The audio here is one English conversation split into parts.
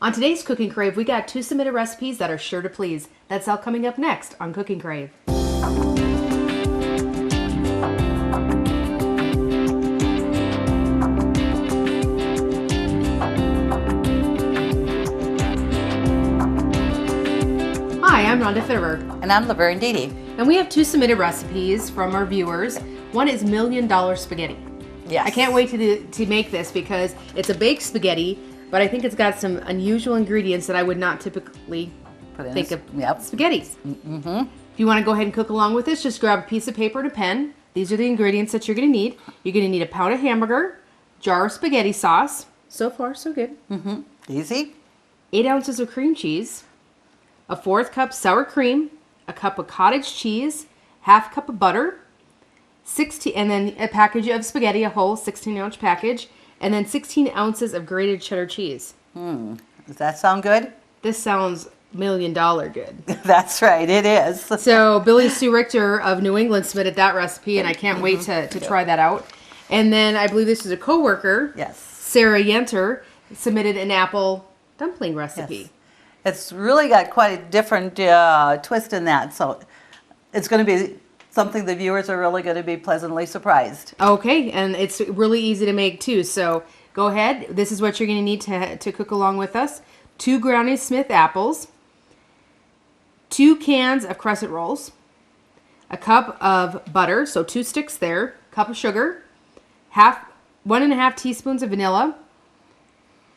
On today's Cooking Crave, we got 2 submitted recipes that are sure to please. That's all coming up next on Cooking Crave. Hi, I'm Rhonda Fitterer. And I'm Laverne Dede. And we have 2 submitted recipes from our viewers. One is $1 Million Spaghetti. Yes. I can't wait to make this because it's a baked spaghetti, but I think it's got some unusual ingredients that I would not typically think of spaghettis. Mm-hmm. If you want to go ahead and cook along with this, just grab a piece of paper and a pen. These are the ingredients that you're going to need. You're going to need a pound of hamburger, jar of spaghetti sauce. So far, so good. Mm-hmm. Easy. 8 ounces of cream cheese, a 1/4 cup sour cream, a cup of cottage cheese, 1/2 cup of butter, and then a package of spaghetti, a whole 16-ounce package, and then 16 ounces of grated cheddar cheese. Does that sound good? This sounds $1 million good. That's right, it is. So Billy Sue Richter of New England submitted that recipe, and I can't wait to try that out. And then I believe this is a coworker, Yes. Sarah Yenter, submitted an apple dumpling recipe. Yes. It's really got quite a different twist in that, so it's going to be something the viewers are really going to be pleasantly surprised. Okay, and it's really easy to make too. So go ahead. This is what you're going to need to cook along with us. 2 Granny Smith apples, 2 cans of crescent rolls, a cup of butter, so 2 sticks there, cup of sugar, 1.5 teaspoons of vanilla.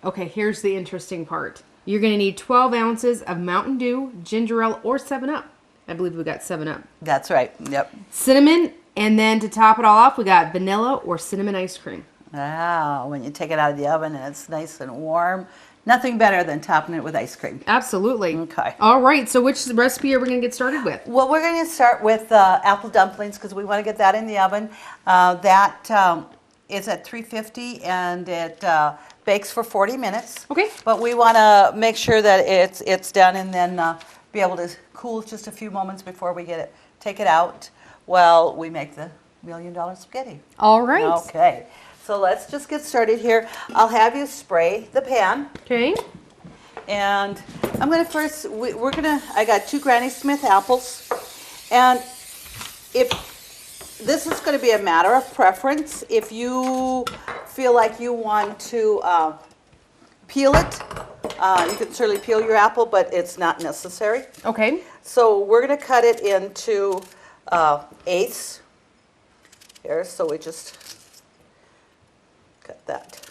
Okay, here's the interesting part. You're going to need 12 ounces of Mountain Dew, ginger ale, or 7-Up. I believe we got 7-Up. That's right, yep. Cinnamon, and then to top it all off, we got vanilla or cinnamon ice cream. Wow, when you take it out of the oven and it's nice and warm, nothing better than topping it with ice cream. Absolutely. Okay. All right, so which recipe are we going to get started with? Well, we're going to start with apple dumplings because we want to get that in the oven. That is at 350 and it bakes for 40 minutes. Okay. But we want to make sure that it's done and then be able to cool just a few moments before we take it out while we make the $1 million spaghetti. All right. Okay. So let's just get started here. I'll have you spray the pan. Okay. And I'm going to first, I got 2 Granny Smith apples. And this is going to be a matter of preference. If you feel like you want to peel it, you can certainly peel your apple, but it's not necessary. Okay. So we're going to cut it into eighths here. So we just cut that.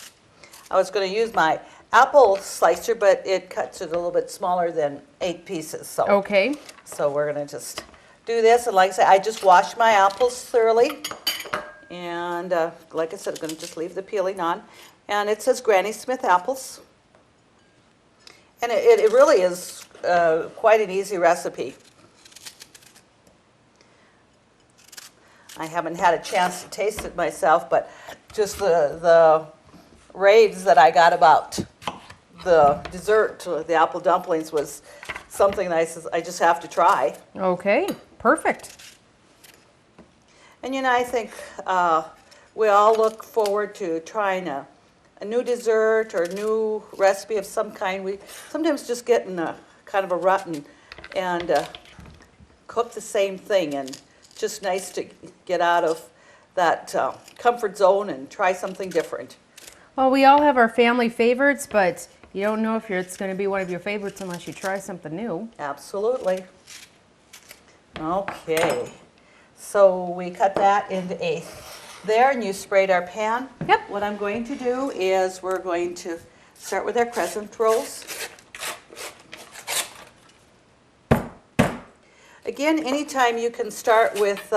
I was going to use my apple slicer, but it cuts it a little bit smaller than 8 pieces. So Okay. So we're going to just do this. And like I said, I just washed my apples thoroughly. And like I said, I'm going to just leave the peeling on. And it says Granny Smith apples. And it really is quite an easy recipe. I haven't had a chance to taste it myself, but just the raves that I got about the dessert, the apple dumplings, was something I just have to try. Okay. Perfect. And I think we all look forward to trying a new dessert or a new recipe of some kind. We sometimes just get in a kind of a rut and cook the same thing, and just nice to get out of that comfort zone and try something different. Well, we all have our family favorites, but you don't know if it's going to be one of your favorites unless you try something new. Absolutely. Okay. So we cut that into eighths there, and you sprayed our pan. Yep. What I'm going to do is we're going to start with our crescent rolls. Again, anytime you can start with,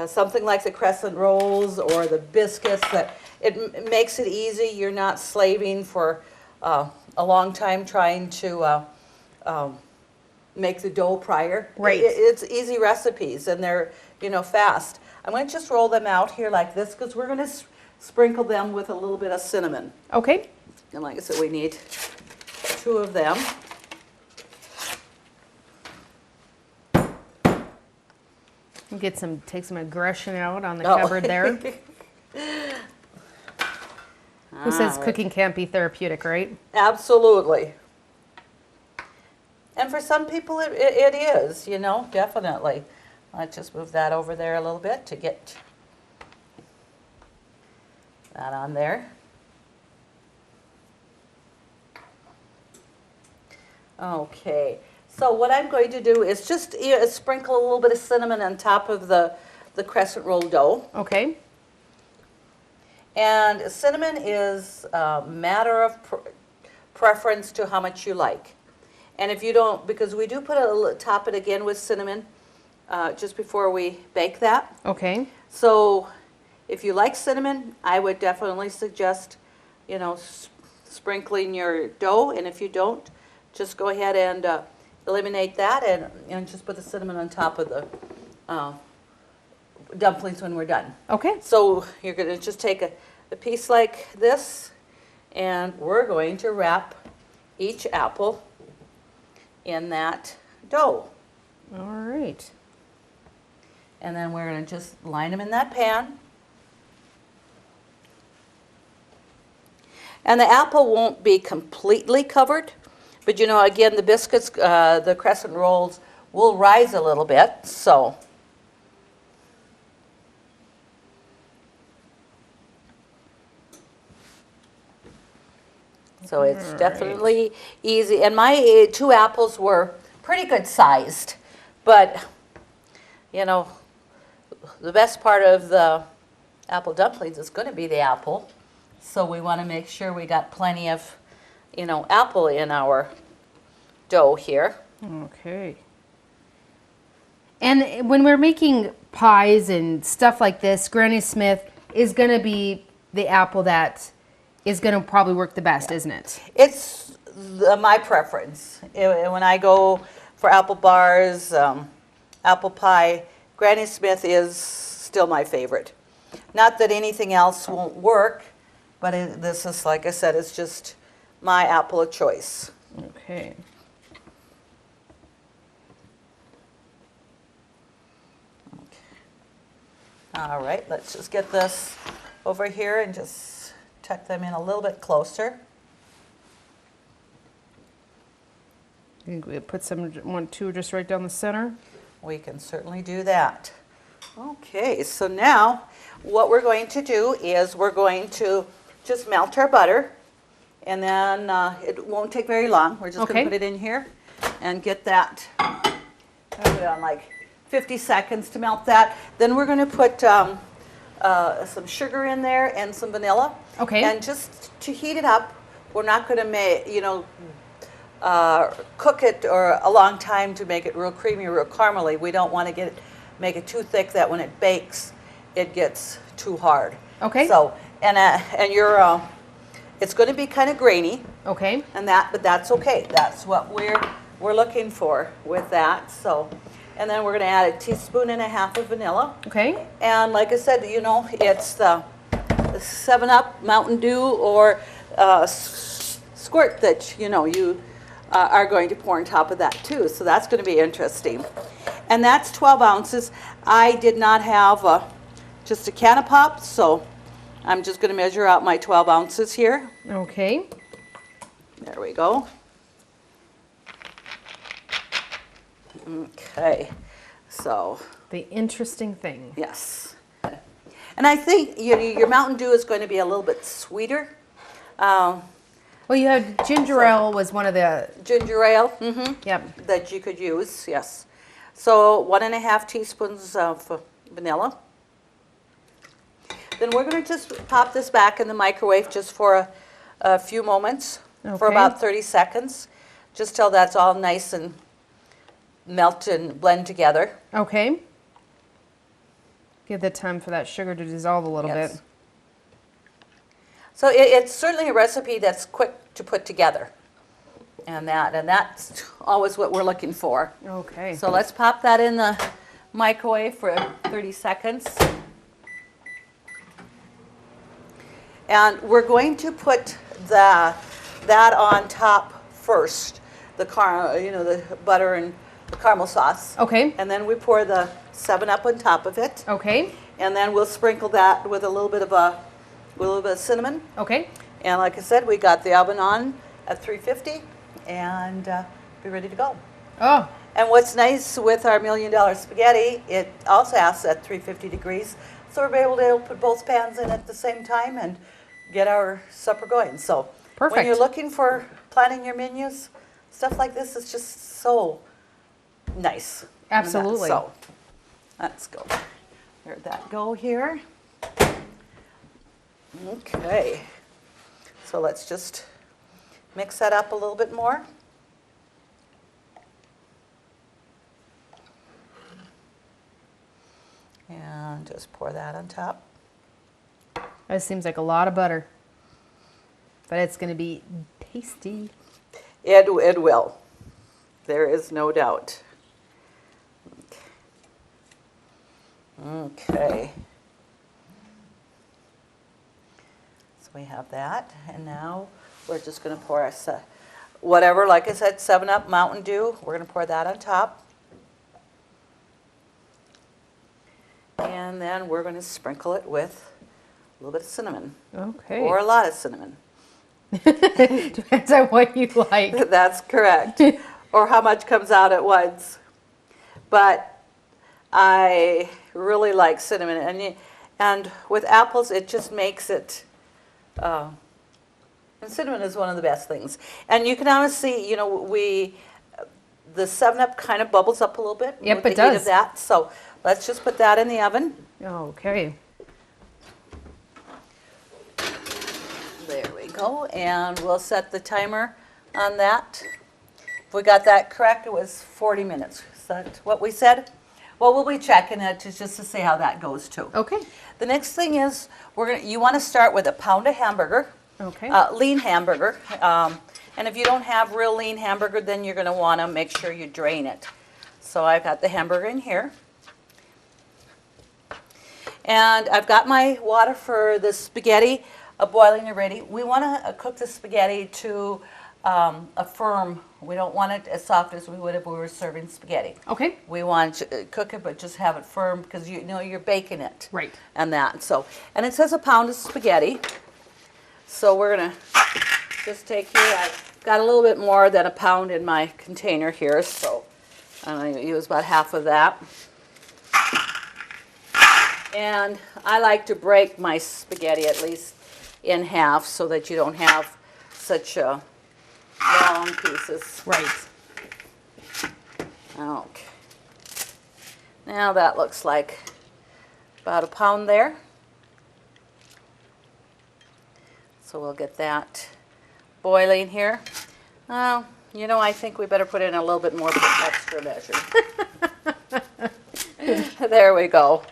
something like the crescent rolls or the biscuits, that it makes it easy. You're not slaving for a long time trying to make the dough prior. Right. It's easy recipes, and they're fast. I'm going to just roll them out here like this because we're going to sprinkle them with a little bit of cinnamon. Okay. And like I said, we need 2 of them. Take some aggression out on the cupboard there. Who says All right. cooking can't be therapeutic, right? Absolutely. And for some people, it is, you know, definitely. Let's just move that over there a little bit to get that on there. Okay, so what I'm going to do is just sprinkle a little bit of cinnamon on top of the crescent roll dough. Okay. And cinnamon is a matter of preference to how much you like. And if you don't, because we do top it again with cinnamon just before we bake that. Okay. So if you like cinnamon, I would definitely suggest, you know, sprinkling your dough. And if you don't, just go ahead and eliminate that and just put the cinnamon on top of the dumplings when we're done. Okay. So you're going to just take a piece like this, and we're going to wrap each apple in that dough. All right. And then we're going to just line them in that pan. And the apple won't be completely covered, but you know, again, the biscuits, the crescent rolls will rise a little bit, so. So it's definitely easy. And my 2 apples were pretty good sized, but you know, the best part of the apple dumplings is going to be the apple. So we want to make sure we got plenty of, you know, apple in our dough here. Okay. And when we're making pies and stuff like this, Granny Smith is going to be the apple that is going to probably work the best, isn't it? It's my preference. When I go for apple bars, apple pie, Granny Smith is still my favorite. Not that anything else won't work, but this is, like I said, it's just my apple of choice. Okay. All right, let's just get this over here and just tuck them in a little bit closer. I think we put two just right down the center. We can certainly do that. Okay, so now what we're going to do is we're going to just melt our butter, and then it won't take very long. We're just going to put it in here and get that. I'll put it on like 50 seconds to melt that. Then we're going to put some sugar in there and some vanilla. Okay. And just to heat it up, we're not going to cook it or a long time to make it real creamy, real caramely. We don't want to make it too thick that when it bakes, it gets too hard. Okay. So it's going to be kind of grainy. Okay. But that's okay. That's what we're looking for with that. So, and then we're going to add 1.5 teaspoons of vanilla. Okay. And like I said, you know, it's the 7-Up, Mountain Dew, or squirt that you are going to pour on top of that too. So that's going to be interesting. And that's 12 ounces. I did not have just a can of pop, so I'm just going to measure out my 12 ounces here. Okay. There we go. Okay, so. The interesting thing. Yes. And I think your Mountain Dew is going to be a little bit sweeter. Well, you had ginger ale was one of the... Ginger ale, Yep. that you could use, yes. So 1.5 teaspoons of vanilla. Then we're going to just pop this back in the microwave just for a few moments, for Okay. about 30 seconds, just till that's all nice and melt and blend together. Okay. Give the time for that sugar to dissolve a little Yes. bit. So it's certainly a recipe that's quick to put together. And that's always what we're looking for. Okay. So let's pop that in the microwave for 30 seconds. And we're going to put that on top first, the butter and the caramel sauce. Okay. And then we pour the 7-Up on top of it. Okay. And then we'll sprinkle that with a little bit of cinnamon. Okay. And like I said, we got the oven on at 350 and be ready to go. Oh, And what's nice with our $1 million spaghetti, it also asks at 350 degrees. So we're able to put both pans in at the same time and get our supper going. So Perfect. when you're looking for planning your menus, stuff like this is just so nice. Absolutely. So let's go. There that go here. Okay. So let's just mix that up a little bit more. And just pour that on top. that seems like a lot of butter. But it's going to be tasty. It will. There is no doubt. Okay. So we have that, and now we're just going to pour our whatever, like I said, 7-Up Mountain Dew. We're going to pour that on top. And then we're going to sprinkle it with a little bit of cinnamon. Okay. Or a lot of cinnamon. Depends on what you like. That's correct. Or how much comes out at once. But I really like cinnamon. And with apples, it just makes it, and cinnamon is one of the best things. And you can honestly see, you know, the 7-Up kind of bubbles up a little bit. Yep, with it the heat does. of that. So let's just put that in the oven. Okay. There we go. And we'll set the timer on that. If we got that correct, it was 40 minutes. Is that what we said? Well, we'll be checking it just to see how that goes too. Okay. The next thing is you want to start with a pound of hamburger, Okay. lean hamburger. And if you don't have real lean hamburger, then you're going to want to make sure you drain it. So I've got the hamburger in here. And I've got my water for the spaghetti boiling already. We want to cook the spaghetti to a firm. We don't want it as soft as we would if we were serving spaghetti. Okay. We want to cook it, but just have it firm because you know you're baking it. Right. And that. So, and it says a pound of spaghetti. So we're gonna just take here. I've got a little bit more than a pound in my container here, so I'm gonna use about half of that. And I like to break my spaghetti at least in half so that you don't have such long pieces. Right. Okay. Now that looks like about a pound there. So we'll get that boiling here. You know, I think we better put in a little bit more for extra measure. There we go.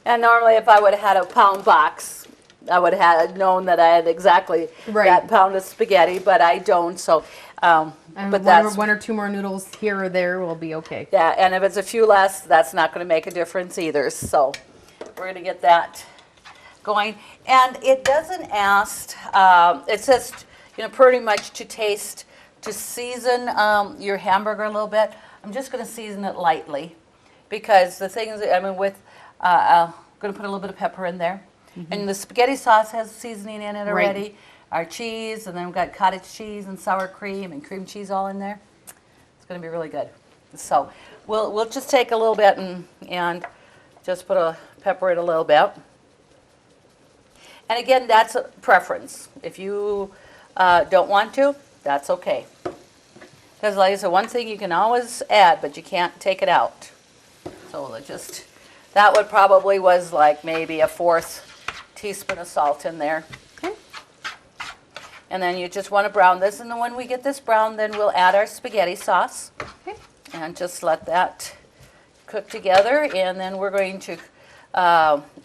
And normally if I would have had a pound box, I would have known that I had exactly that pound of spaghetti, but I don't. So, but that's one or two more noodles here or there will be okay. Yeah, and if it's a few less, that's not going to make a difference either. So we're going to get that going. And it doesn't ask, it says, you know, pretty much to taste, to season your hamburger a little bit. I'm just going to season it lightly because the thing is, I mean, I'm going to put a little bit of pepper in there. Mm-hmm. And the spaghetti sauce has seasoning in it already. Right. Our cheese, and then we've got cottage cheese and sour cream and cream cheese all in there. It's going to be really good. So we'll just take a little bit and just put a pepper it a little bit. And again, that's a preference. If you don't want to, that's okay. Because like I said, one thing you can always add, but you can't take it out. So we'll just, that would probably was like maybe a 1/4 teaspoon of salt in there. Okay. And then you just want to brown this, and then when we get this brown, then we'll add our spaghetti sauce. Okay. And just let that cook together, and then we're going to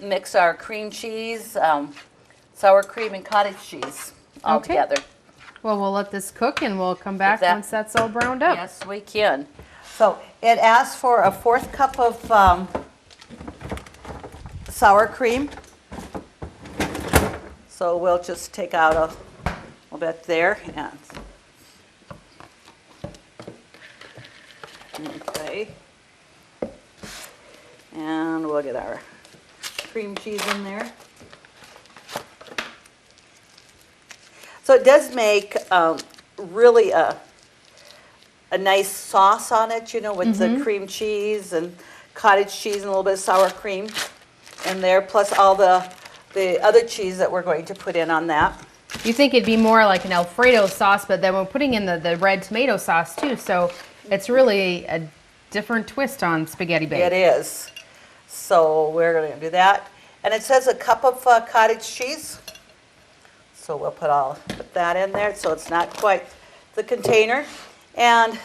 mix our cream cheese, sour cream, and cottage cheese all together. Well, we'll let this cook, and we'll come back once that's all browned up. Yes, we can. So it asks for a 1/4 cup of sour cream. So we'll just take out a little bit there. And, okay. And we'll get our cream cheese in there. So it does make really a nice sauce on it, you know, with the cream cheese and cottage cheese and a little bit of sour cream in there, plus all the other cheese that we're going to put in on that. You think it'd be more like an Alfredo sauce, but then we're putting in the red tomato sauce too, so it's really a different twist on spaghetti bake. It is. So we're going to do that. And it says a cup of cottage cheese. So we'll put that in there so it's not quite the container. And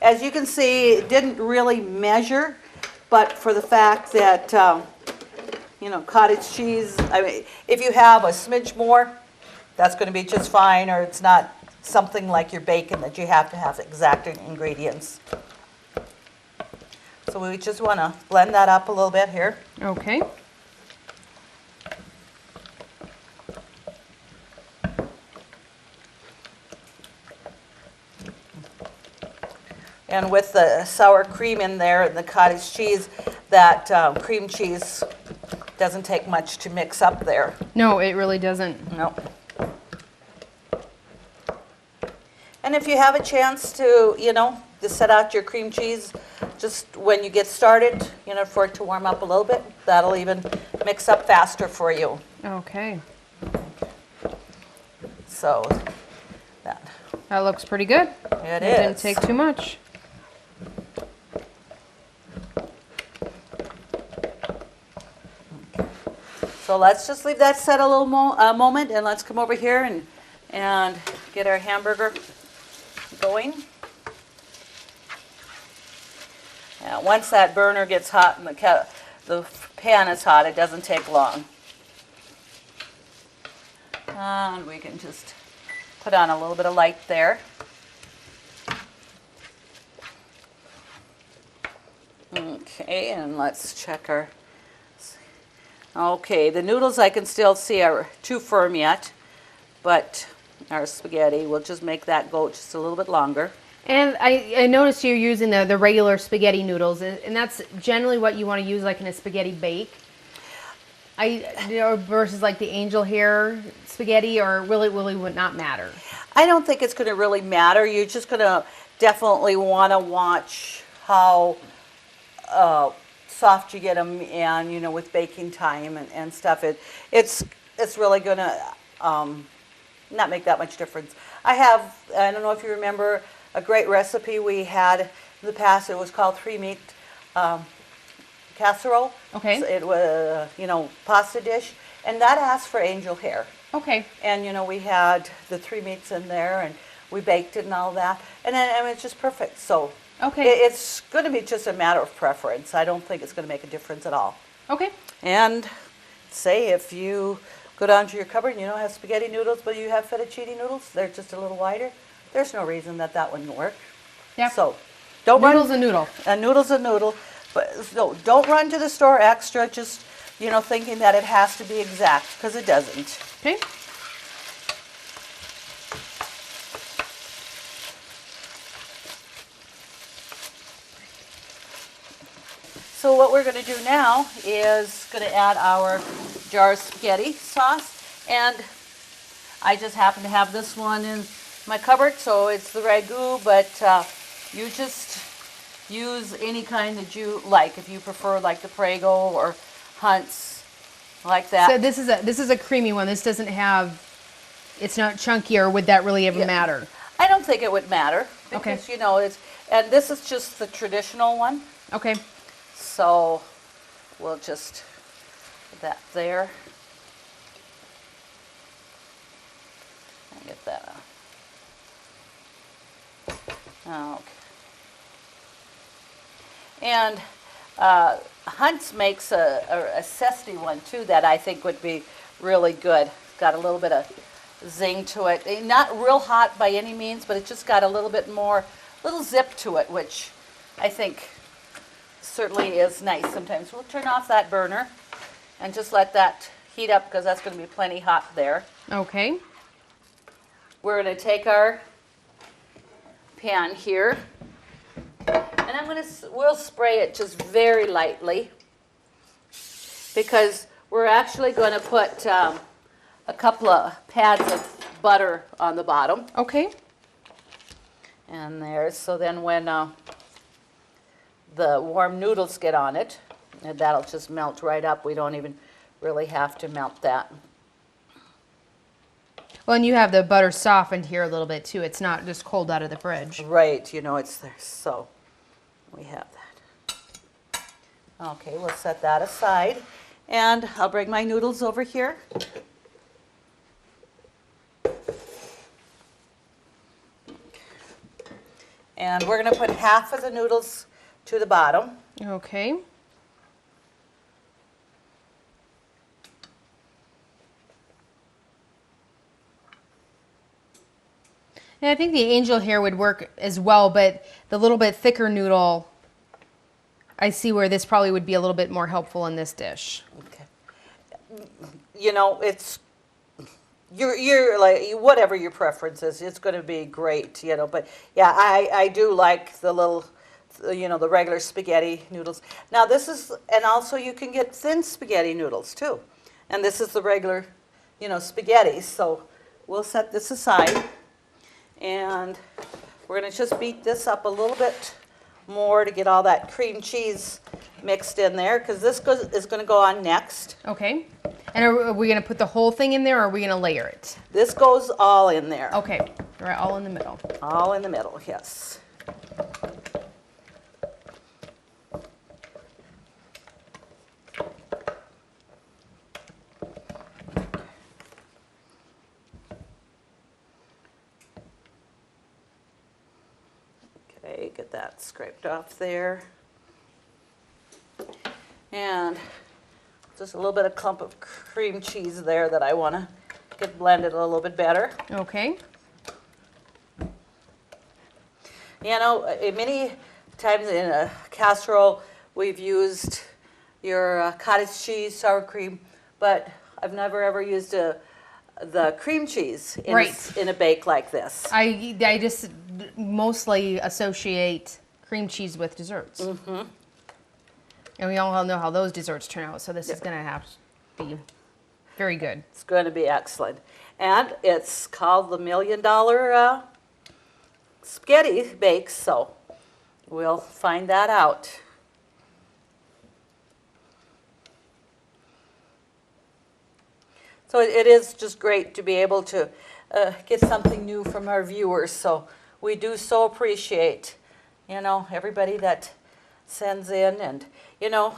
as you can see, it didn't really measure, but for the fact that, you know, cottage cheese, I mean, if you have a smidge more, that's going to be just fine, or it's not something like your bacon that you have to have exact ingredients. So we just want to blend that up a little bit here. Okay. And with the sour cream in there and the cottage cheese, that cream cheese doesn't take much to mix up there. No, it really doesn't. No. And if you have a chance to, you know, to set out your cream cheese just when you get started, you know, for it to warm up a little bit, that'll even mix up faster for you. Okay. So that looks pretty good. it It didn't is. take too much. So let's just leave that set a little moment, and let's come over here and get our hamburger going. Now, once that burner gets hot and the pan is hot, it doesn't take long. And we can just put on a little bit of light there. Okay, and let's check our... Okay, the noodles I can still see are too firm yet, but our spaghetti, we'll just make that go just a little bit longer. And I noticed you're using the regular spaghetti noodles, and that's generally what you want to use like in a spaghetti bake. Versus like the angel hair spaghetti, or really would not matter. I don't think it's going to really matter. You're just going to definitely want to watch how soft you get them, and you know, with baking time and stuff, it's really going to not make that much difference. I don't know if you remember a great recipe we had in the past. It was called 3-meat casserole. Okay. So it was, you know, pasta dish, and that asked for angel hair. Okay. And you know, we had the 3 meats in there, and we baked it and all that, and then I mean, it's just perfect. So okay, it's going to be just a matter of preference. I don't think it's going to make a difference at all. Okay. And say if you go down to your cupboard and you don't have spaghetti noodles, but you have fettuccine noodles, they're just a little wider. There's no reason that wouldn't work. Yeah. So don't Noodle's run. a noodle. A noodle's a noodle. But so don't run to the store extra, just, you know, thinking that it has to be exact, because it doesn't. Okay. So what we're going to do now is going to add our jar of spaghetti sauce, and I just happen to have this one in my cupboard, so it's the ragu, but you just use any kind that you like. If you prefer like the Prego or Hunt's, like that. So this is a creamy one. This doesn't have, it's not chunky, or would that really ever matter? I don't think it would matter, Okay. because you know, and this is just the traditional one. Okay. So we'll just put that there. And get that out. Okay. And Hunt's makes a zesty one too that I think would be really good. It's got a little bit of zing to it. Not real hot by any means, but it's just got a little bit more, little zip to it, which I think certainly is nice. Sometimes we'll turn off that burner and just let that heat up, because that's going to be plenty hot there. Okay. We're going to take our pan here, and we'll spray it just very lightly, because we're actually going to put a couple of pads of butter on the bottom. Okay. And there's, so then when the warm noodles get on it, and that'll just melt right up. We don't even really have to melt that. Well, and you have the butter softened here a little bit too. It's not just cold out of the fridge. Right, you know, it's there, so we have that. Okay, we'll set that aside. And I'll bring my noodles over here. And we're going to put half of the noodles to the bottom. Okay. And I think the angel hair would work as well, but the little bit thicker noodle, I see where this probably would be a little bit more helpful in this dish. Okay. You know, it's you're like, whatever your preference is, it's going to be great, you know. But yeah, I do like the little, you know, the regular spaghetti noodles. Now this is, and also you can get thin spaghetti noodles too. And this is the regular, you know, spaghetti. So we'll set this aside. And we're going to just beat this up a little bit more to get all that cream cheese mixed in there, because this is going to go on next. Okay. And are we going to put the whole thing in there, or are we going to layer it? This goes all in there. Okay. All right, all in the middle. All in the middle, yes. Okay, get that scraped off there. And just a little bit of clump of cream cheese there that I want to get blended a little bit better. Okay. You know, many times in a casserole we've used your cottage cheese, sour cream, but I've never ever used the cream cheese in a bake like this. I just mostly associate cream cheese with desserts. Mm-hmm. And we all know how those desserts turn out, so this is going to have to be very good. It's going to be excellent. And it's called the $1 Million Spaghetti Bake, so we'll find that out. So it is just great to be able to get something new from our viewers, so we do so appreciate, you know, everybody that sends in. And you know,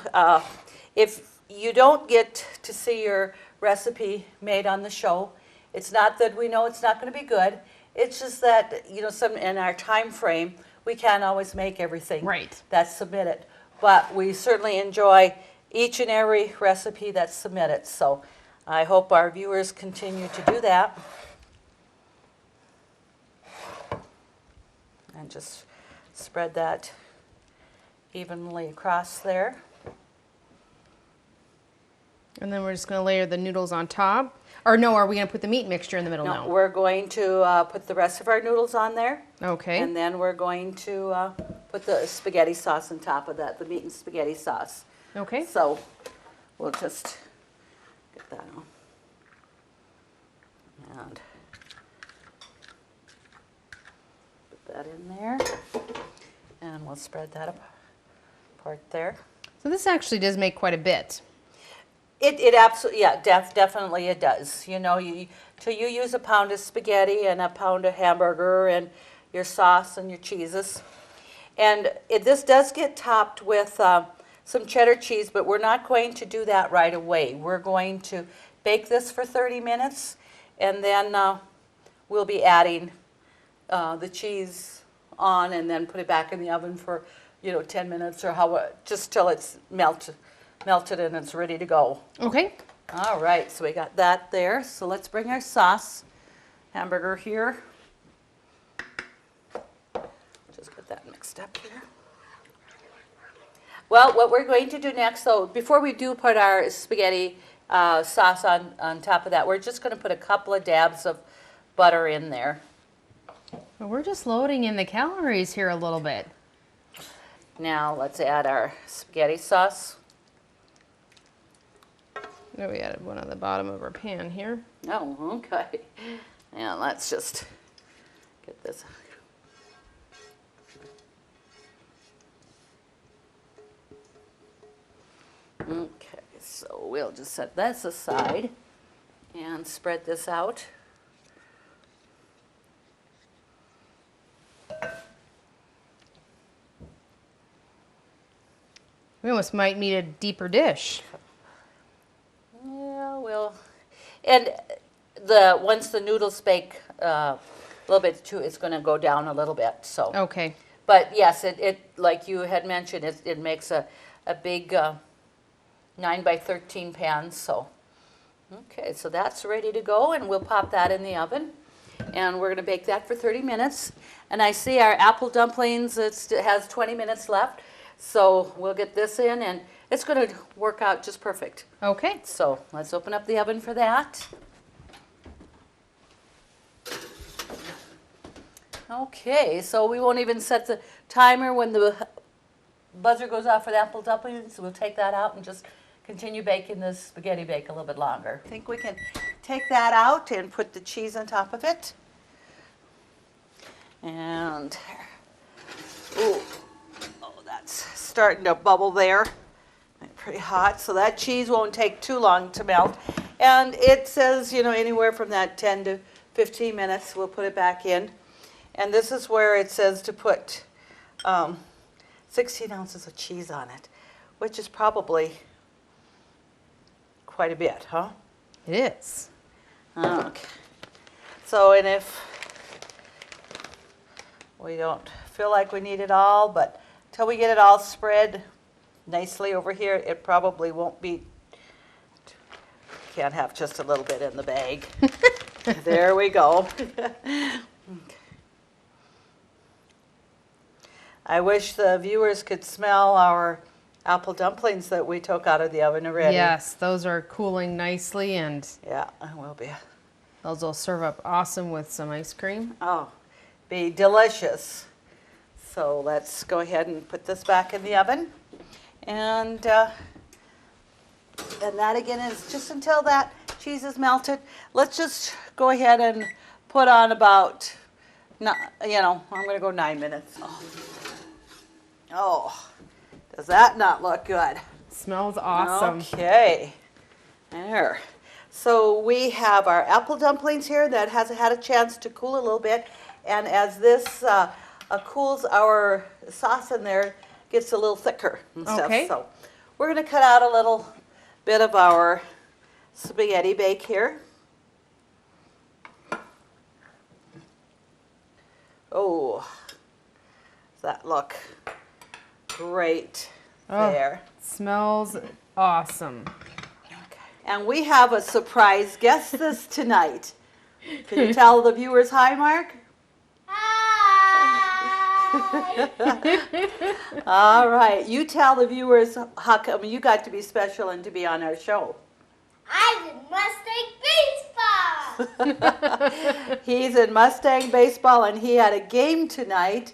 if you don't get to see your recipe made on the show, it's not that we know it's not going to be good. It's just that, you know, some in our time frame, we can't always make everything that's submitted. But we certainly enjoy each and every recipe that's submitted. So I hope our viewers continue to do that. And just spread that evenly across there. And then we're just going to layer the noodles on top. Or no, are we going to put the meat mixture in the middle now? No, we're going to put the rest of our noodles on there. Okay. And then we're going to put the spaghetti sauce on top of that, the meat and spaghetti sauce. Okay. So we'll just get that on. And put that in there. And we'll spread that apart there. So this actually does make quite a bit. It absolutely, yeah, definitely it does. You know, you use a pound of spaghetti and a pound of hamburger and your sauce and your cheeses. And this does get topped with some cheddar cheese, but we're not going to do that right away. We're going to bake this for 30 minutes, and then we'll be adding the cheese on, and then put it back in the oven for, you know, 10 minutes or just till it's melted and it's ready to go. Okay. All right, so we got that there. So let's bring our sauce hamburger here. Just get that mixed up here. Well, what we're going to do next, though, before we do put our spaghetti sauce on top of that, we're just going to put a couple of dabs of butter in there. Well, we're just loading in the calories here a little bit. Now let's add our spaghetti sauce. There, we added one on the bottom of our pan here. Oh, okay. And let's just get this. Okay, so we'll just set this aside and spread this out. We almost might need a deeper dish. Yeah, well, and once the noodles bake a little bit too, it's going to go down a little bit. So, Okay. but yes, it like you had mentioned, it makes a big 9 by 13 pan. So, okay, so that's ready to go, and we'll pop that in the oven, and we're going to bake that for 30 minutes. And I see our apple dumplings. It has 20 minutes left. So we'll get this in, and it's going to work out just perfect. Okay. So let's open up the oven for that. Okay, so we won't even set the timer when the buzzer goes off for the apple dumplings. So we'll take that out and just continue baking this spaghetti bake a little bit longer. I think we can take that out and put the cheese on top of it. And, ooh. That's starting to bubble there. Pretty hot, so that cheese won't take too long to melt. And it says, you know, anywhere from that 10 to 15 minutes, we'll put it back in. And this is where it says to put 16 ounces of cheese on it, which is probably quite a bit, huh? It is. Okay. So, and if we don't feel like we need it all, but until we get it all spread nicely over here, it probably won't be, can't have just a little bit in the bag. There we go. Okay. I wish the viewers could smell our apple dumplings that we took out of the oven already. Yes, those are cooling nicely, and Yeah, it will be. those will serve up awesome with some ice cream. Oh, be delicious. So let's go ahead and put this back in the oven. And that again is just until that cheese is melted. Let's just go ahead and put on about, I'm going to go 9 minutes. Oh, does that not look good? Smells awesome. Okay, there. So we have our apple dumplings here that has had a chance to cool a little bit. And as this cools, our sauce in there gets a little thicker and stuff. Okay. So we're going to cut out a little bit of our spaghetti bake here. Oh, does that look great there? Smells awesome. Okay. And we have a surprise guest this tonight. Can you tell the viewers hi, Mark? All right, you tell the viewers how come you got to be special and to be on our show. I'm in Mustang baseball. He's in Mustang baseball, and he had a game tonight,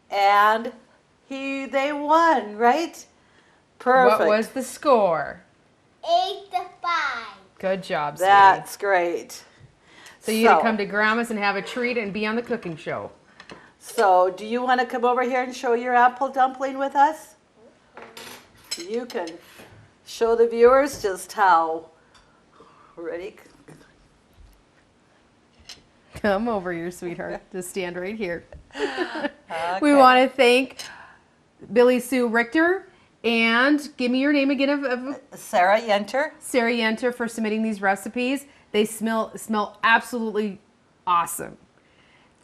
and they won, right? Perfect. What was the score? 8-5. Good job, sweetie. That's great. So you to come to Grandma's and have a treat and be on the cooking show. So do you want to come over here and show your apple dumpling with us? You can show the viewers just how ready. Come over here, sweetheart. Just stand right here. Okay. We want to thank Billy Sue Richter, and give me your name again of Sarah Yenter. Sarah Yenter for submitting these recipes. They smell absolutely awesome.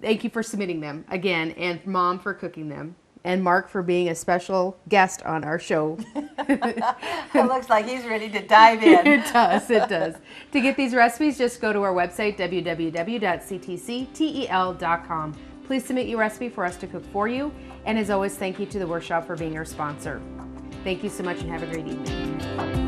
Thank you for submitting them again, and Mom for cooking them, and Mark for being a special guest on our show. It looks like he's ready to dive in. It does, it does. To get these recipes, just go to our website, www.ctctel.com. Please submit your recipe for us to cook for you. And as always, thank you to the Workshop for being our sponsor. Thank you so much and have a great evening.